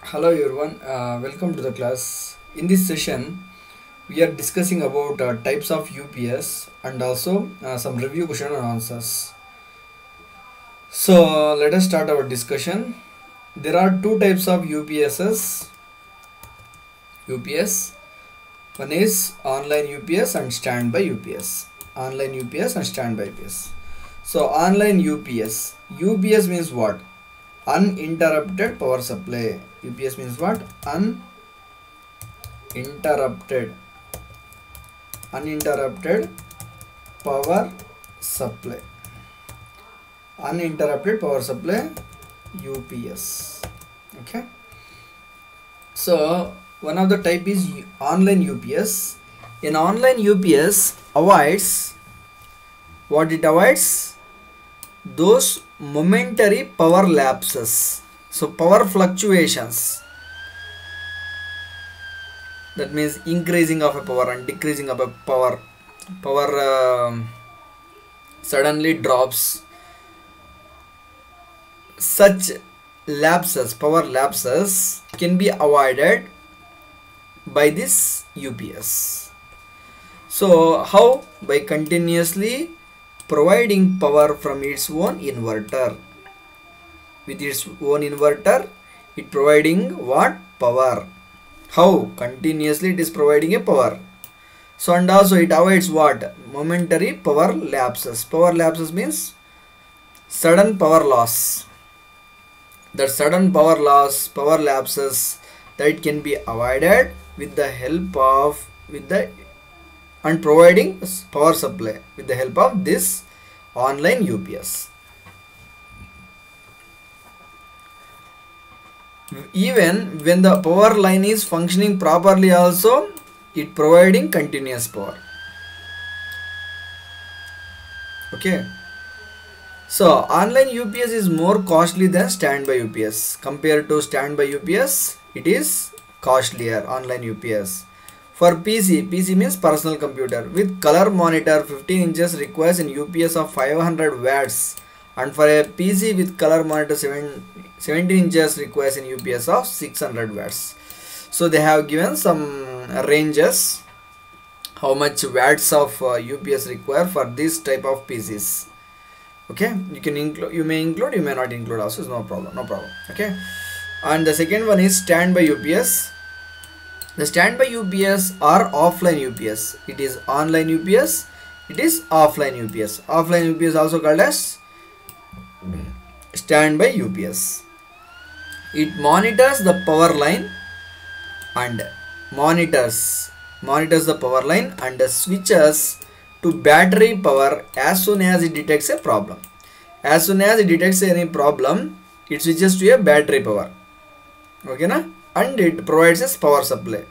Hello everyone, welcome to the class. In this session, we are discussing about types of UPS and also some review question and answers. So let us start our discussion. There are two types of UPSs. UPS. One is online UPS and standby UPS. Online UPS and standby UPS. So online UPS. UPS means what? Uninterrupted power supply. UPS means what? Uninterrupted power supply. Uninterrupted power supply, UPS. Okay. So one of the type is online UPS. In online UPS avoids what it avoids? Those momentary power lapses. So power fluctuations. That means increasing of a power and decreasing of a power. Power suddenly drops. Such lapses, power lapses, can be avoided by this UPS. So how? By continuously providing power from its own inverter. With its own inverter, it providing what? Power. How? Continuously it is providing a power. So and also it avoids what? Momentary power lapses. Power lapses means sudden power loss. That sudden power loss, power lapses, that can be avoided with the help of and providing power supply with the help of this online UPS. Even when the power line is functioning properly also, it providing continuous power. Okay. So online UPS is more costly than standby UPS. Compared to standby UPS, it is costlier, online UPS. For PC means personal computer with color monitor 15 inches requires an UPS of 500 watts, and for a PC with color monitor 17 inches requires an UPS of 600 watts. So they have given some ranges how much watts of UPS require for this type of PCs. Okay, you can include, you may include, you may not include also, is no problem. Okay, and the second one is standby UPS. The standby UPS or offline UPS. It is online UPS, it is offline UPS. Offline UPS also called as standby UPS. It monitors the power line and monitors the power line and switches to battery power as soon as it detects a problem. As soon as it detects any problem, it switches to a battery power. Okay, na? And it provides a power supply.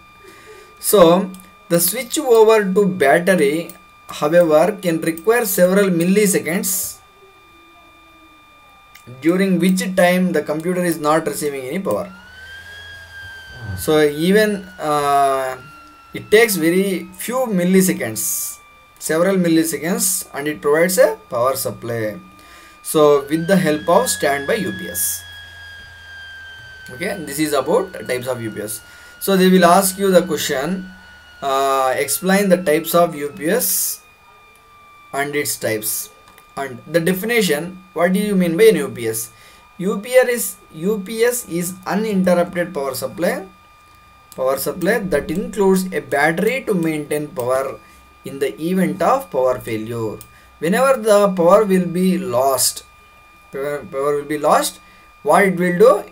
So the switch over to battery, however, can require several milliseconds, during which time the computer is not receiving any power. So even it takes very few milliseconds, several milliseconds, and it provides a power supply. So with the help of standby UPS. Okay, this is about types of UPS. So they will ask you the question, explain the types of UPS and its types and the definition. What do you mean by an UPS? UPS is uninterrupted power supply that includes a battery to maintain power in the event of power failure. Whenever the power will be lost, what it will do?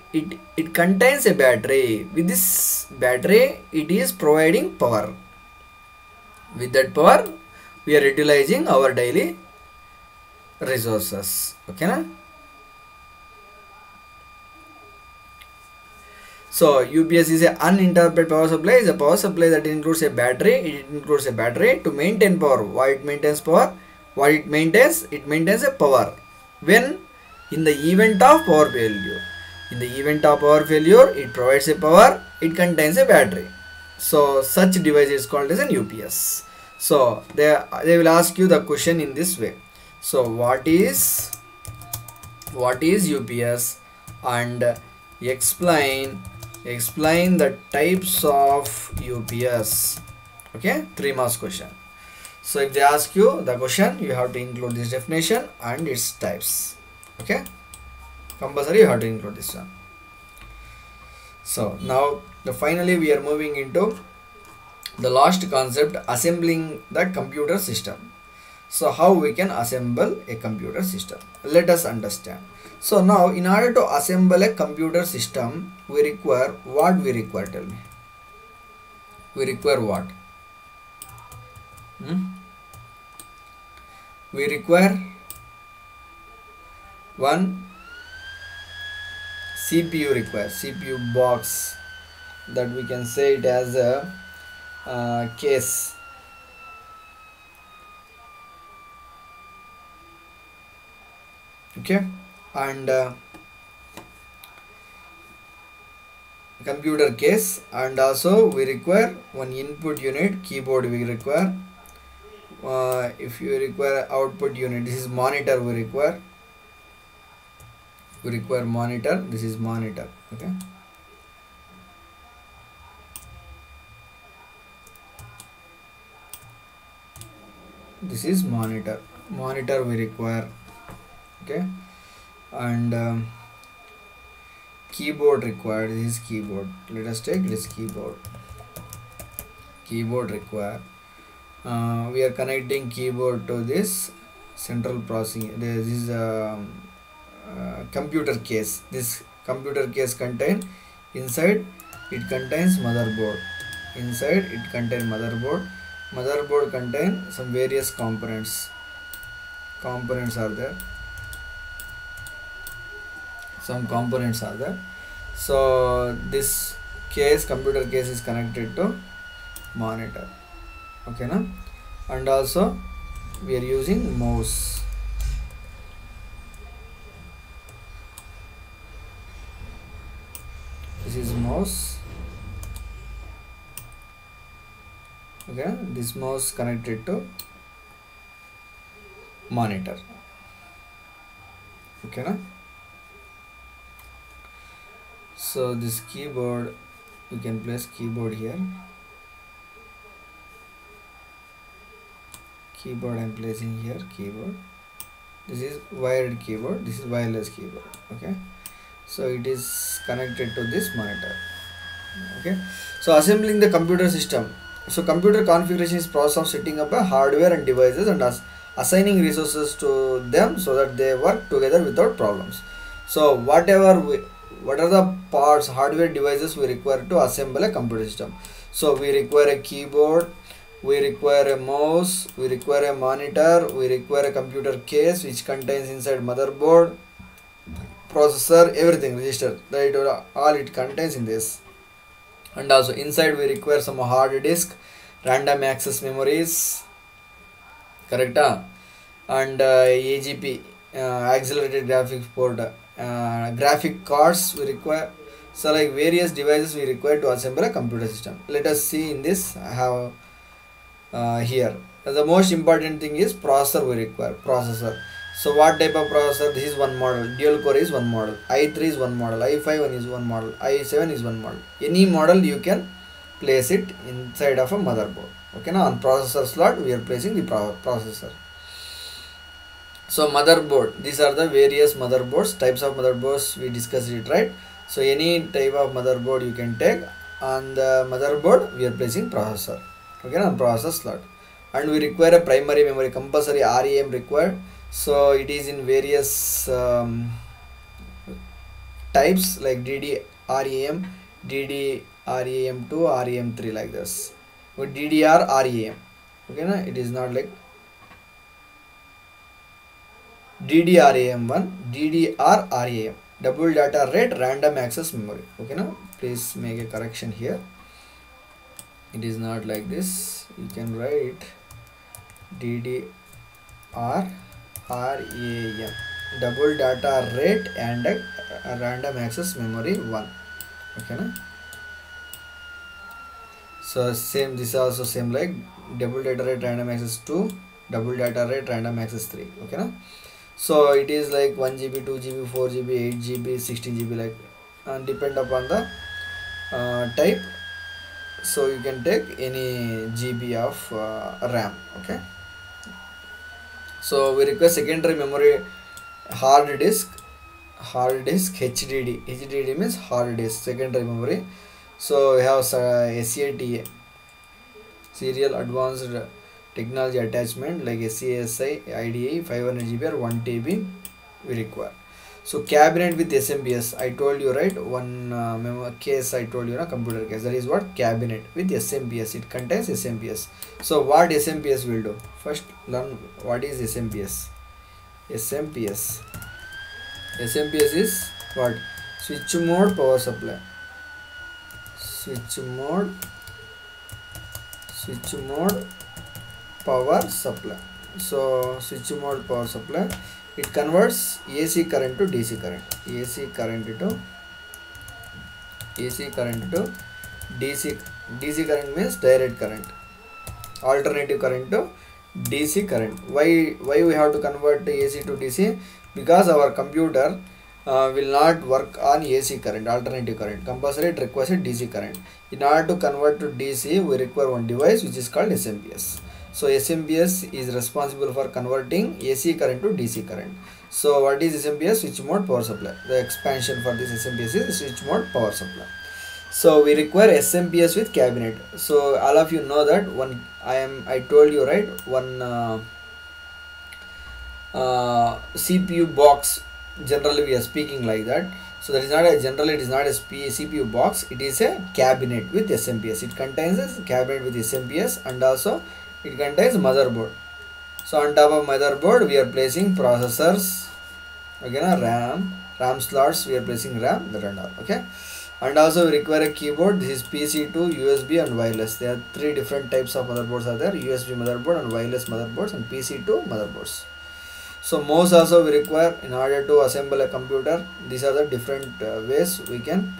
It contains a battery. With this battery, it is providing power. With that power, we are utilizing our daily resources. Okay, na? So UPS is an uninterrupted power supply. Is a power supply that includes a battery. It includes a battery to maintain power. Why it maintains power? What it maintains? It maintains a power. When? In the event of power failure. In the event of power failure, it provides a power. It contains a battery. So such device is called as an UPS. So they will ask you the question in this way. So what is UPS and explain Explain the types of UPS. Okay, 3 marks question. So if they ask you the question, you have to include this definition and its types. Okay, compulsory you have to include this one. So now finally we are moving into the last concept, assembling the computer system. So how we can assemble a computer system? Let us understand. So now in order to assemble a computer system, we require what we require? Tell me. We require what? We require one CPU require, CPU box, that we can say it as a case. Okay, and computer case, and also we require one input unit, keyboard we require. If you require output unit, this is monitor we require. We require monitor, this is monitor. Okay, this is monitor we require. Okay, and keyboard required, this is keyboard. Let us take this keyboard require. We are connecting keyboard to this central processing. This is computer case. This computer case contain inside, it contains motherboard. Inside it contain motherboard. Motherboard contain some various components are there. Some components are there. So this case, computer case, is connected to monitor. Okay na? And also we are using mouse. This is mouse. Okay, this mouse connected to monitor. Okay na? So this keyboard, you can place keyboard here. Keyboard I am placing here, keyboard. This is wired keyboard, this is wireless keyboard. Okay, so it is connected to this monitor. Okay, so assembling the computer system. So computer configuration is process of setting up a hardware and devices and assigning resources to them so that they work together without problems. So what are the parts, hardware devices we require to assemble a computer system? So we require a keyboard, we require a mouse, we require a monitor, we require a computer case which contains inside motherboard, processor, everything, register, that all it contains in this. And also inside we require some hard disk, random access memories, correct? And AGP, accelerated graphics port, graphic cards we require. So like various devices we require to assemble a computer system. Let us see in this. I have here the most important thing is processor we require, processor. So what type of processor? This is one model, dual core is one model, i3 is one model, i5 is one model, i7 is one model. Any model you can place it inside of a motherboard. Okay, now on processor slot we are placing the processor. So motherboard, these are the various motherboards, types of motherboards we discussed it, right? So any type of motherboard you can take. On the motherboard we are placing processor. Okay, on processor slot. And we require a primary memory, compulsory RAM required. So it is in various types like DDRAM, DDRAM2, RAM3, like this. With DDR RAM. Okay, na? It is not like DDRAM1, DDR-RAM, double data rate random access memory. Okay, now please make a correction here. It is not like this. You can write DDR-RAM, double data rate and a random access memory 1. Okay, now so same, this is also same like double data rate random access 2, double data rate random access 3. Okay, now so it is like 1 GB, 2 GB, 4 GB, 8 GB, 16 GB, like, and depend upon the type. So you can take any GB of RAM. Okay, so we require secondary memory hard disk. HDD means hard disk, secondary memory. So we have SATA, serial advanced technology attachment, like SCSI IDE 500 GB or 1 TB we require. So cabinet with SMPS, I told you, right? One case I told you, na, computer case, that is what cabinet with SMPS, it contains SMPS. So what SMPS will do? First learn what is SMPS. SMPS is what? Switch mode power supply. Switch mode power supply. So switch mode power supply, it converts AC current to DC current. AC current to DC current means direct current. Alternative current to DC current. Why we have to convert AC to DC? Because our computer will not work on AC current, alternative current. Compulsory it requires a DC current. In order to convert to DC, we require one device which is called SMPS. So SMPS is responsible for converting AC current to DC current. So what is SMPS? Switch mode power supply. The expansion for this SMPS is switch mode power supply. So we require SMPS with cabinet. So all of you know that one I told you, right, one CPU box, generally we are speaking like that. So that is not a, generally it is not a CPU box, it is a cabinet with SMPS. It contains a cabinet with SMPS, and also it contains motherboard. So on top of motherboard we are placing processors, again RAM slots, we are placing RAM, that and all. Okay, and also we require a keyboard. This is PC to USB and wireless. There are three different types of motherboards are there: USB motherboard and wireless motherboards and PC to motherboards. So mouse also we require in order to assemble a computer. These are the different ways we can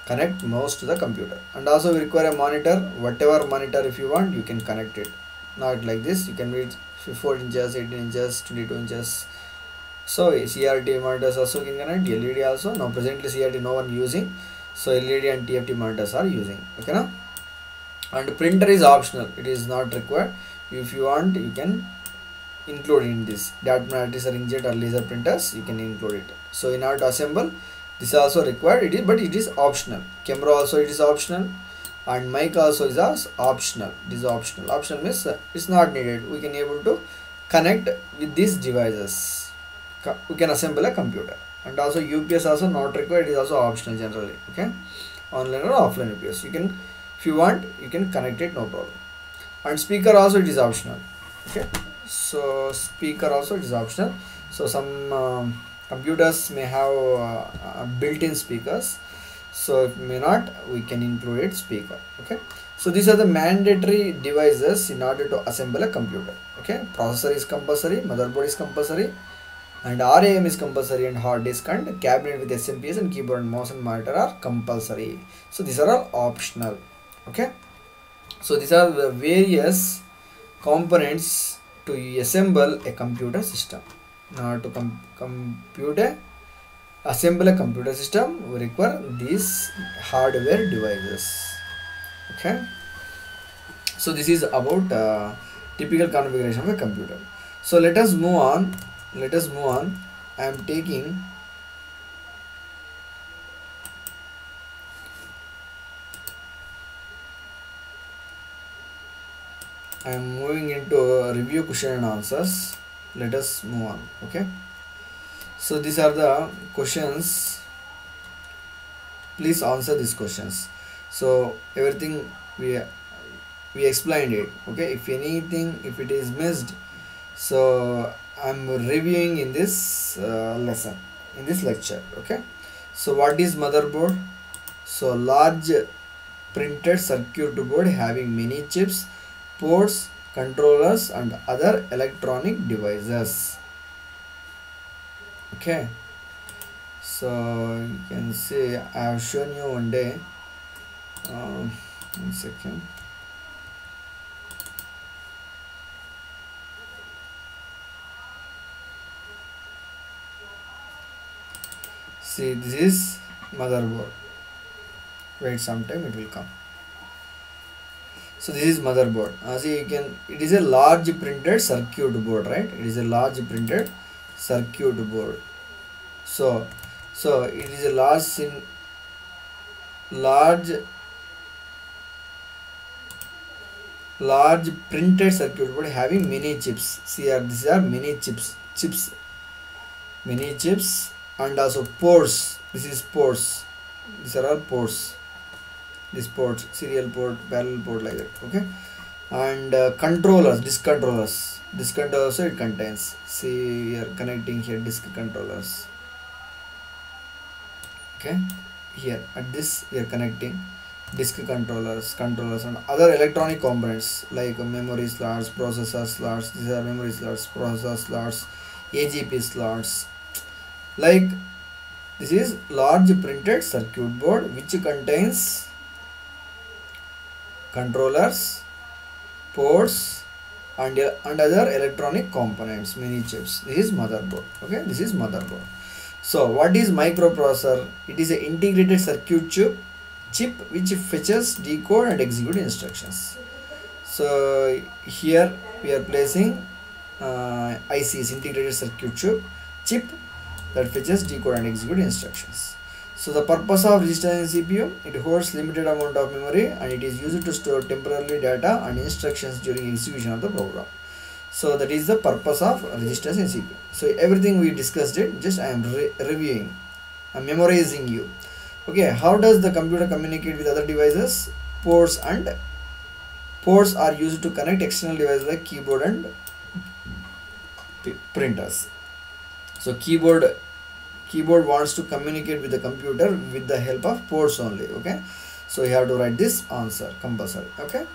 connect mouse to the computer. And also we require a monitor. Whatever monitor if you want, you can connect it. Not like this, you can read 4 inches, 18 inches, 22 inches. So CRT monitors also can connect, LED also. Now presently CRT no one using, so LED and TFT monitors are using. Okay, now, and printer is optional, it is not required. If you want, you can include in this. Dot matrix or inkjet or laser printers, you can include it. So in order to assemble, this is also required. It is, but it is optional. Camera also it is optional, and mic also is optional. It is optional. Optional means it's not needed. We can able to connect with these devices. We can assemble a computer. And also UPS also not required. It is also optional generally. Okay, online or offline UPS. You can, if you want, you can connect it, no problem. And speaker also it is optional. Okay, so speaker also it is optional. So some computers may have built-in speakers, so if may not, we can include it speaker. Okay, so these are the mandatory devices in order to assemble a computer. Okay, processor is compulsory, motherboard is compulsory, and RAM is compulsory, and hard disk and cabinet with SMPS and keyboard and mouse and monitor are compulsory. So these are all optional. Okay, so these are the various components to assemble a computer system. Now to assemble a computer system, we require these hardware devices. Okay, so this is about typical configuration of a computer. So let us move on. I am taking I am moving into review question and answers. Let us move on. Okay, so these are the questions. Please answer these questions. So everything we explained it. Okay, if anything, if it is missed, so I'm reviewing in this lesson, in this lecture. Okay, so what is motherboard? So large printed circuit board having many chips, ports, controllers and other electronic devices. Okay, so you can see I have shown you one day. 1 second. See, this is motherboard. Wait some time, it will come. So this is motherboard. See, you can, it is a large printed circuit board, right? It is a large printed circuit board. So it is a large printed circuit board having many chips. See here, these are many many chips, and also ports. This is ports. These are all ports. This port, serial port, parallel port, like that. Okay, and controllers, disk controllers. Disk controllers also it contains. See, we are connecting here disk controllers. Okay, here at this we are connecting disk controllers and other electronic components like memory slots, processor slots. These are memory slots, processor slots, AGP slots. Like, this is large printed circuit board which contains controllers, ports, and other electronic components, many chips. This is motherboard. Okay, this is motherboard. So what is microprocessor? It is an integrated circuit chip which fetches, decode, and execute instructions. So here we are placing ICs, integrated circuit chip that fetches, decode, and execute instructions. So the purpose of register in CPU, it holds limited amount of memory and it is used to store temporarily data and instructions during execution of the program. So that is the purpose of registers in CPU. So everything we discussed it, just I am reviewing, I am memorizing you. Okay, how does the computer communicate with other devices? Ports are used to connect external devices like keyboard and printers. So keyboard wants to communicate with the computer with the help of ports only. Okay, so you have to write this answer compulsory. Okay,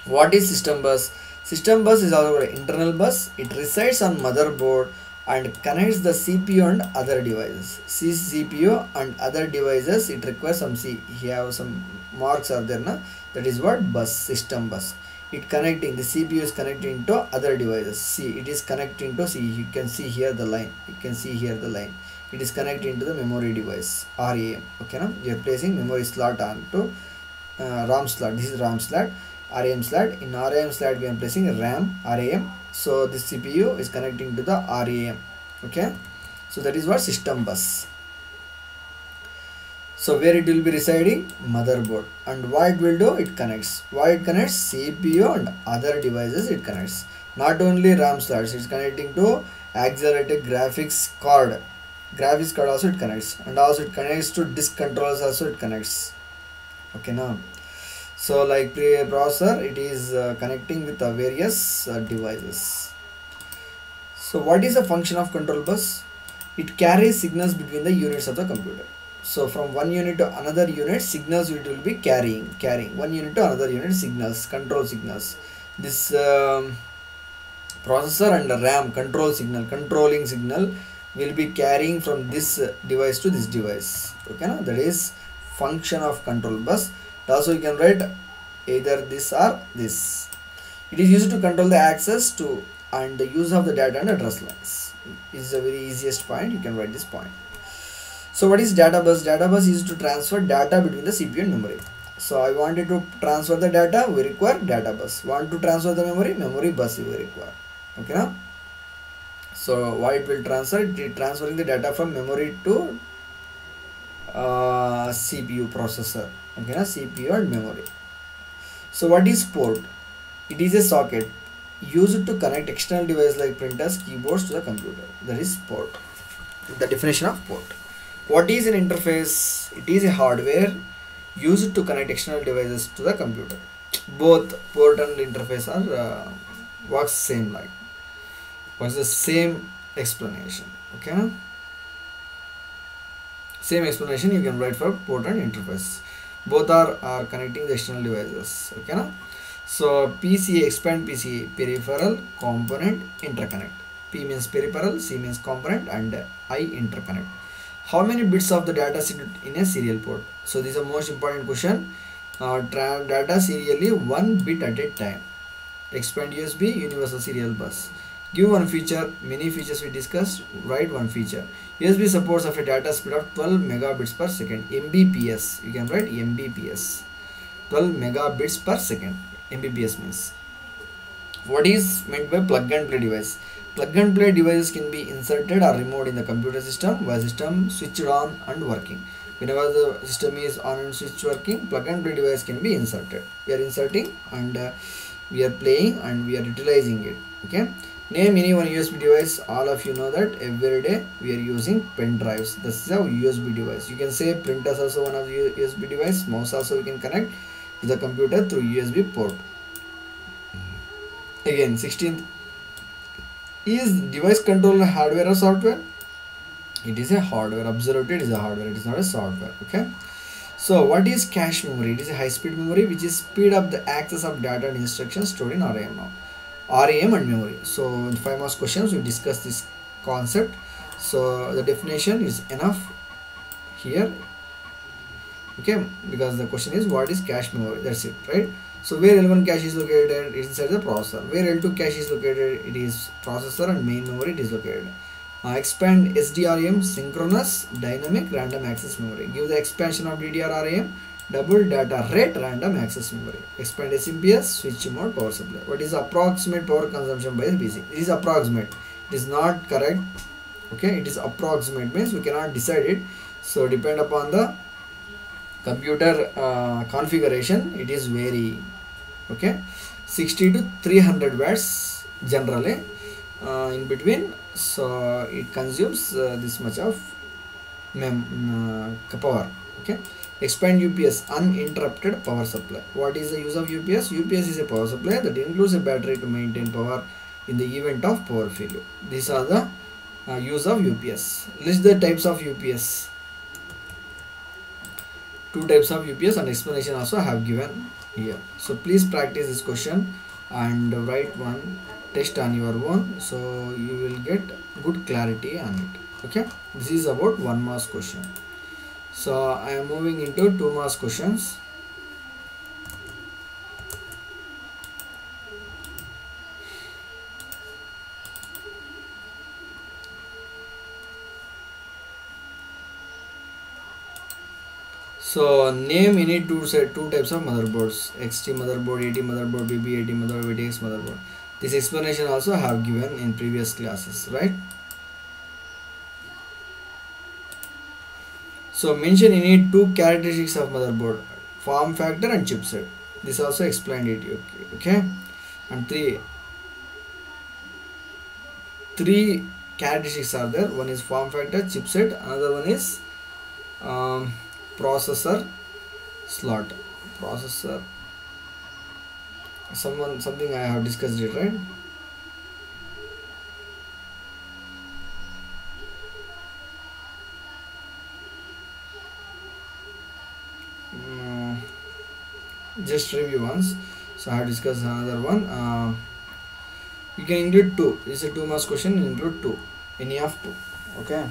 what is system bus? System bus is also an internal bus. It resides on motherboard and connects the CPU and other devices. CPU and other devices, it requires some, see here some marks are there na, that is what bus, system bus. It connecting, the CPU is connecting to other devices. See, it is connecting to, see, you can see here the line, you can see here the line. It is connecting to the memory device, RAM. Okay, now you are placing memory slot onto RAM slot. This is RAM slot, RAM slot. In RAM slot we are placing RAM. So this CPU is connecting to the RAM. Okay, so that is what system bus. So where it will be residing? Motherboard. And what it will do? It connects. Why it connects? CPU and other devices it connects. Not only RAM slots, it's connecting to accelerated graphics card. Graphics card also it connects, and also it connects to disk controllers also it connects. Okay, now, so like processor, it is connecting with various devices. So what is the function of control bus? It carries signals between the units of the computer. So from one unit to another unit, signals it will be carrying one unit to another unit, signals, control signals. This processor and the RAM controlling signal will be carrying from this device to this device. Okay, now that is function of control bus. Also you can write either this or this. It is used to control the access to and the use of the data and address lines. Is the very easiest point, you can write this point. So what is data bus? Data bus is used to transfer data between the CPU and memory. So I wanted to transfer the data, we require data bus. Want to transfer the memory bus we require. Okay, now, so what it will transfer? It transferring the data from memory to CPU processor. Okay, now CPU and memory. So what is port? It is a socket used to connect external devices like printers, keyboards to the computer. That is port. The definition of port. What is an interface? It is a hardware used to connect external devices to the computer. Both port and interface are works same, like what's the same explanation. Okay, now, same explanation you can write for port and interface. Both are connecting the external devices. Okay, now, so PCA, expand PCA, peripheral, component, interconnect. P means peripheral, C means component, and I interconnect. How many bits of the data sit in a serial port? So this is a most important question. Data serially 1 bit at a time. Expand USB, universal serial bus. Give one feature, many features we discussed, write one feature. USB supports of a data speed of 12 megabits per second, Mbps. You can write Mbps, 12 megabits per second. Mbps means. What is meant by plug and play device? Plug and play devices can be inserted or removed in the computer system while system switched on and working. Whenever the system is on and switch working, plug and play device can be inserted. We are inserting and we are playing and we are utilizing it. Okay. Name any one USB device. All of you know that every day we are using pen drives. This is a USB device. You can say printers also one of the USB device. Mouse also we can connect to the computer through USB port. Again, 16th, is device controller hardware or software? It is a hardware. Observe it is a hardware. It is not a software. Okay. So what is cache memory? It is a high speed memory which is speed up the access of data and instructions stored in RAM now. RAM and memory. So in 5 marks questions we discuss this concept. So the definition is enough here. Okay, because the question is what is cache memory? That's it, right? So where L1 cache is located, it is inside the processor. Where L2 cache is located, it is processor, and main memory it is located. Expand SDRAM, synchronous dynamic random access memory. Give the expansion of DDR-RAM, double data rate random access memory. Expand SMPS, switch mode, power supply. What is the approximate power consumption by the PC? It is approximate. It is not correct. Okay, it is approximate means we cannot decide it. So depend upon the computer configuration, it is vary. Okay, 60 to 300 watts generally in between. So it consumes this much of power. Okay. Expand UPS, uninterrupted power supply. What is the use of UPS? UPS is a power supply that includes a battery to maintain power in the event of power failure. These are the use of UPS. List the types of UPS. 2 types of UPS and explanation also I have given here. So please practice this question and write one test on your own, so you will get good clarity on it. Okay, this is about 1 marks question. So I am moving into 2 marks questions. So name any two types of motherboards: XT motherboard, AT motherboard, BB80 motherboard, VTX motherboard. This explanation also I have given in previous classes, right? So mention any 2 characteristics of motherboard: form factor and chipset. This also explained it. Okay, and three characteristics are there. One is form factor, chipset. Another one is processor slot. Processor. Something I have discussed it, right? Just review once. So I have discussed another one. You can include 2. This is a 2 marks question. Include 2. Any of 2. Okay.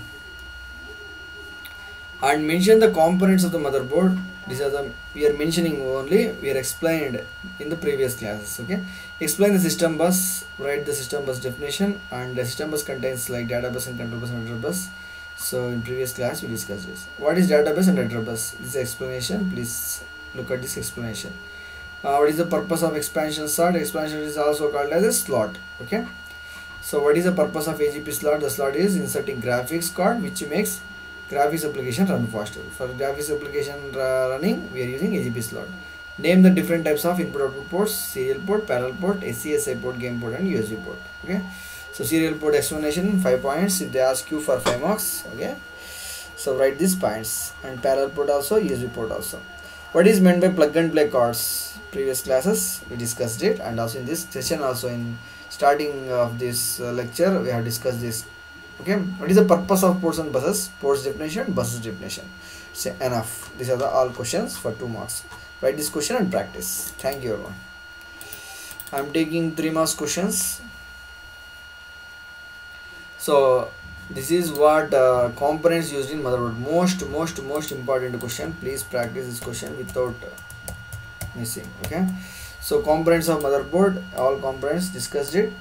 And mention the components of the motherboard. These are the we are mentioning only. We are explained in the previous classes. Okay. Explain the system bus. Write the system bus definition. And the system bus contains like data bus and control bus and address bus. So in previous class we discussed this. What is data bus and address bus? This is explanation. Please look at this explanation. What is the purpose of expansion slot? Expansion is also called as a slot. Okay. So what is the purpose of AGP slot? The slot is inserting graphics card which makes graphics application run faster. For graphics application running, we are using AGP slot. Name the different types of input output ports: serial port, parallel port, SCSI port, game port, and USB port. Okay. So serial port explanation 5 points if they ask you for 5 marks. Okay. So write these points. And parallel port also, USB port also. What is meant by plug and play cards? Previous classes we discussed it, and also in this session, also in starting of this lecture we have discussed this. Okay, what is the purpose of ports and buses? Ports definition, buses definition. Say enough. These are the all questions for 2 marks. Write this question and practice. Thank you everyone. I am taking 3 marks questions. So this is what components used in motherboard. Most important question. Please practice this question without missing. Okay. So components of motherboard, all components discussed it.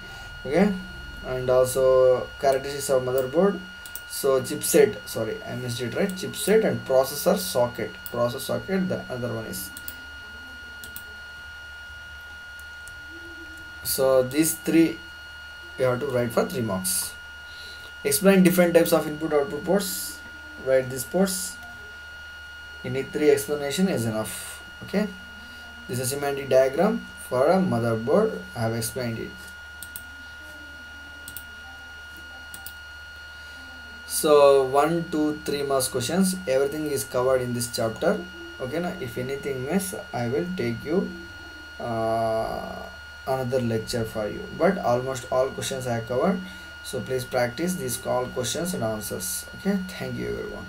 Okay. and also characteristics of motherboard. So chipset, sorry I missed it, right? Chipset and processor socket. Processor socket, the other one is. So these three you have to write for 3 marks. Explain different types of input output ports. Write these ports. You need 3 explanation is enough. Okay. This is a semantic diagram for a motherboard. I have explained it. So 1, 2, 3 marks questions. Everything is covered in this chapter. Okay. Now if anything miss, I will take you another lecture for you. But almost all questions I have covered. So please practice these all questions and answers. Okay. Thank you everyone.